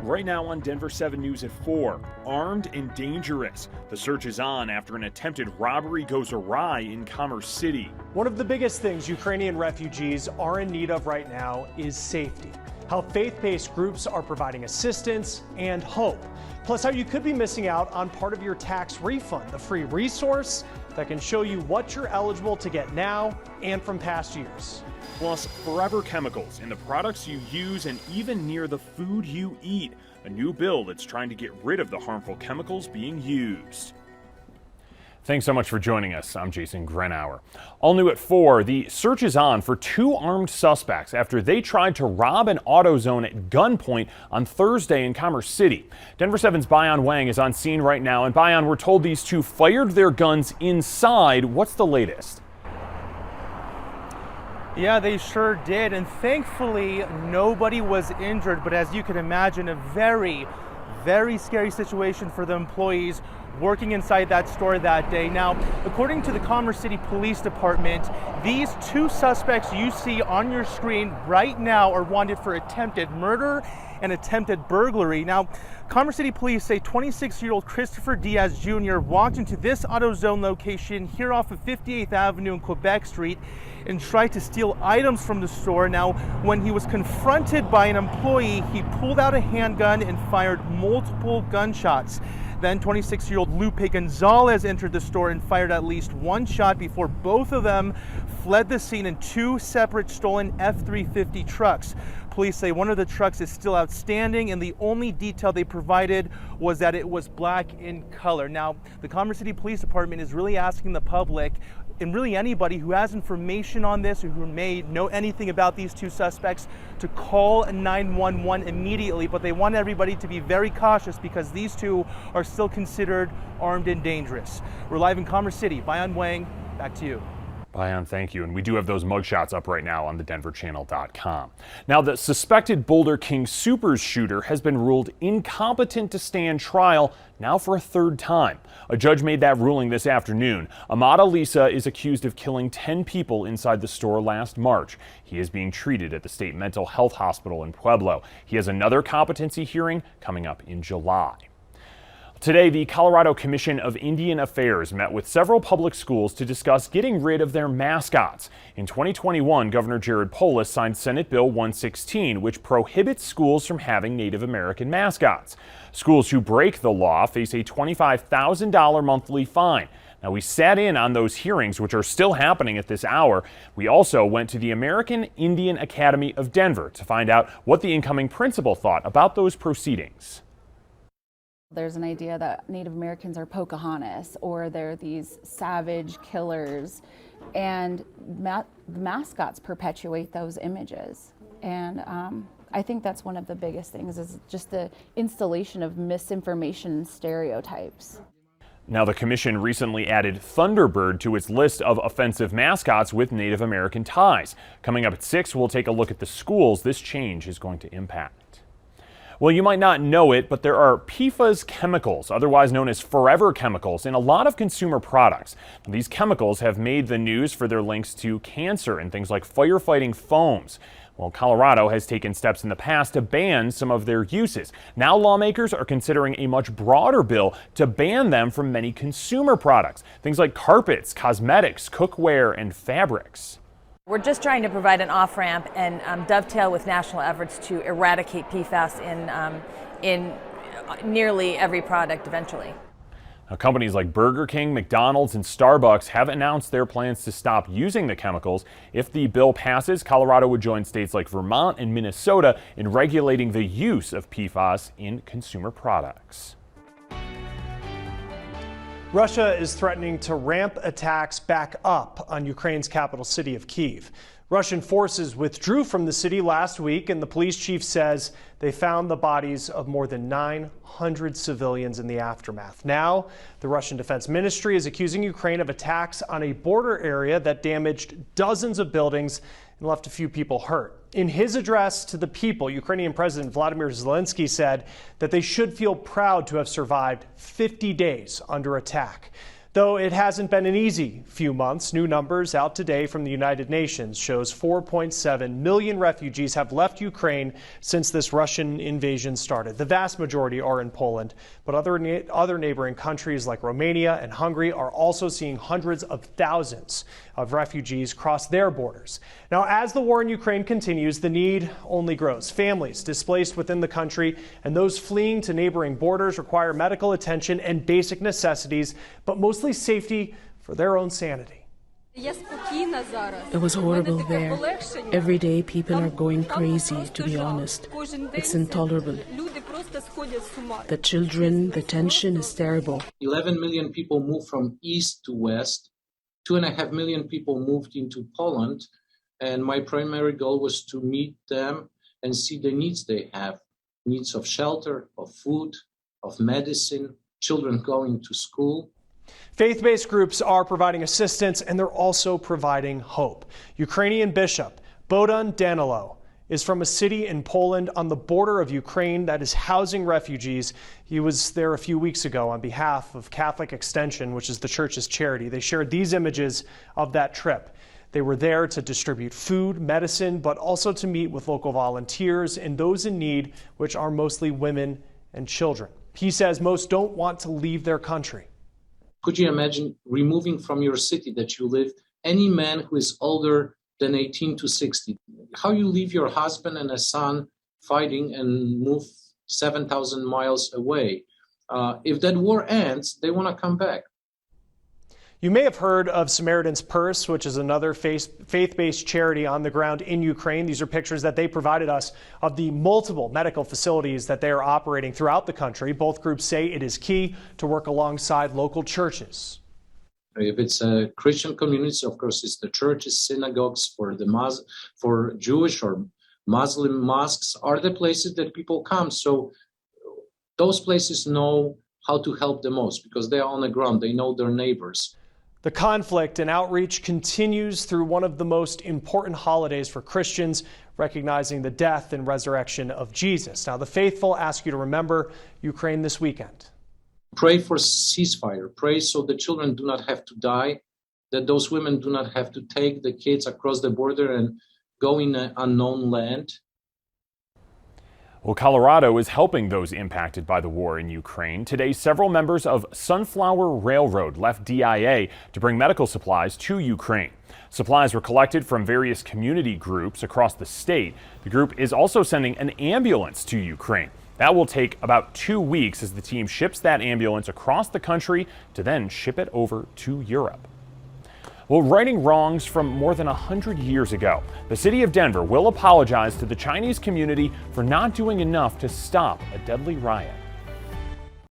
right now on Denver 7 News at 4. Armed and dangerous. The search is on after an attempted robbery goes awry in Commerce City. One of the biggest things Ukrainian refugees are in need of right now is safety. How faith-based groups are providing assistance and hope. Plus how you could be missing out on part of your tax refund, the free resource that can show you what you're eligible to get now and from past years. Plus, forever chemicals in the products you use and even near the food you eat. A new bill that's trying to get rid of the harmful chemicals being used. Thanks so much for joining us. I'm Jason Grenauer. All new at 4, the search is on for 2 armed suspects after they tried to rob an Autozone at gunpoint on Thursday in Commerce City. Denver 7's Bayan Wang is on scene right now. And Bayan, we're told these 2 fired their guns inside. What's the latest? Yeah, they sure did, and thankfully nobody was injured, but as you can imagine, a very, very scary situation for the employees working inside that store that day. Now, according to the Commerce City Police Department, these 2 suspects you see on your screen right now are wanted for attempted murder and attempted burglary. Now, Commerce City Police say 26-year-old Christopher Diaz Jr. walked into this AutoZone location here off of 58th Avenue and Quebec Street and tried to steal items from the store. Now, when he was confronted by an employee, he pulled out a handgun and fired multiple gunshots. Then 26-year-old Lupe Gonzalez entered the store and fired at least 1 shot before both of them fled the scene in 2 separate stolen F-350 trucks. Police say one of the trucks is still outstanding, and the only detail they provided was that it was black in color. Now, the Commerce City Police Department is really asking the public, and really anybody who has information on this or who may know anything about these 2 suspects, to call 911 immediately. But they want everybody to be very cautious because these 2 are still considered armed and dangerous. We're live in Commerce City. Bayan Wang, back to you. Bayan, thank you. And we do have those mugshots up right now on thedenverchannel.com. Now, the suspected Boulder King Supers shooter has been ruled incompetent to stand trial now for a 3rd time. A judge made that ruling this afternoon. Ahmad Alisa is accused of killing 10 people inside the store last March. He is being treated at the State Mental Health Hospital in Pueblo. He has another competency hearing coming up in July. Today, the Colorado Commission of Indian Affairs met with several public schools to discuss getting rid of their mascots. In 2021, Governor Jared Polis signed Senate Bill 116, which prohibits schools from having Native American mascots. Schools who break the law face a $25,000 monthly fine. Now, we sat in on those hearings, which are still happening at this hour. We also went to the American Indian Academy of Denver to find out what the incoming principal thought about those proceedings. There's an idea that Native Americans are Pocahontas or they're these savage killers, and the mascots perpetuate those images. And I think that's one of the biggest things, is just the installation of misinformation and stereotypes. Now, the commission recently added Thunderbird to its list of offensive mascots with Native American ties. Coming up at 6, we'll take a look at the schools this change is going to impact. Well, you might not know it, but there are PFAS chemicals, otherwise known as forever chemicals, in a lot of consumer products. These chemicals have made the news for their links to cancer and things like firefighting foams. Well, Colorado has taken steps in the past to ban some of their uses. Now lawmakers are considering a much broader bill to ban them from many consumer products, things like carpets, cosmetics, cookware, and fabrics. We're just trying to provide an off-ramp and dovetail with national efforts to eradicate PFAS in nearly every product eventually. Now, companies like Burger King, McDonald's, and Starbucks have announced their plans to stop using the chemicals. If the bill passes, Colorado would join states like Vermont and Minnesota in regulating the use of PFAS in consumer products. Russia is threatening to ramp attacks back up on Ukraine's capital city of Kyiv. Russian forces withdrew from the city last week, and the police chief says they found the bodies of more than 900 civilians in the aftermath. Now, the Russian Defense Ministry is accusing Ukraine of attacks on a border area that damaged dozens of buildings and left a few people hurt. In his address to the people, Ukrainian President Vladimir Zelensky said that they should feel proud to have survived 50 days under attack. Though it hasn't been an easy few months, new numbers out today from the United Nations shows 4.7 million refugees have left Ukraine since this Russian invasion started. The vast majority are in Poland, but other neighboring countries like Romania and Hungary are also seeing hundreds of thousands of refugees cross their borders. Now, as the war in Ukraine continues, the need only grows. Families displaced within the country and those fleeing to neighboring borders require medical attention and basic necessities, but mostly safety for their own sanity. It was horrible there. Every day people are going crazy, to be honest. It's intolerable. The children, the tension is terrible. 11 million people moved from east to west. 2.5 million people moved into Poland. And my primary goal was to meet them and see the needs they have. Needs of shelter, of food, of medicine, children going to school. Faith-based groups are providing assistance, and they're also providing hope. Ukrainian Bishop Bohdan Danilo is from a city in Poland on the border of Ukraine that is housing refugees. He was there a few weeks ago on behalf of Catholic Extension, which is the church's charity. They shared these images of that trip. They were there to distribute food, medicine, but also to meet with local volunteers and those in need, which are mostly women and children. He says most don't want to leave their country. Could you imagine removing from your city that you live any man who is older than 18 to 60? How you leave your husband and a son fighting and move 7,000 miles away? If that war ends, they want to come back. You may have heard of Samaritan's Purse, which is another faith-based charity on the ground in Ukraine. These are pictures that they provided us of the multiple medical facilities that they are operating throughout the country. Both groups say it is key to work alongside local churches. If it's a Christian community, of course, it's the churches, synagogues, for Jewish or Muslim mosques are the places that people come. So those places know how to help the most because they are on the ground. They know their neighbors. The conflict and outreach continues through one of the most important holidays for Christians, recognizing the death and resurrection of Jesus. Now, the faithful ask you to remember Ukraine this weekend. Pray for ceasefire. Pray so the children do not have to die, that those women do not have to take the kids across the border and go in an unknown land. Well, Colorado is helping those impacted by the war in Ukraine. Today, several members of Sunflower Railroad left DIA to bring medical supplies to Ukraine. Supplies were collected from various community groups across the state. The group is also sending an ambulance to Ukraine. That will take about 2 weeks as the team ships that ambulance across the country to then ship it over to Europe. Well, righting wrongs from more than 100 years ago, the city of Denver will apologize to the Chinese community for not doing enough to stop a deadly riot.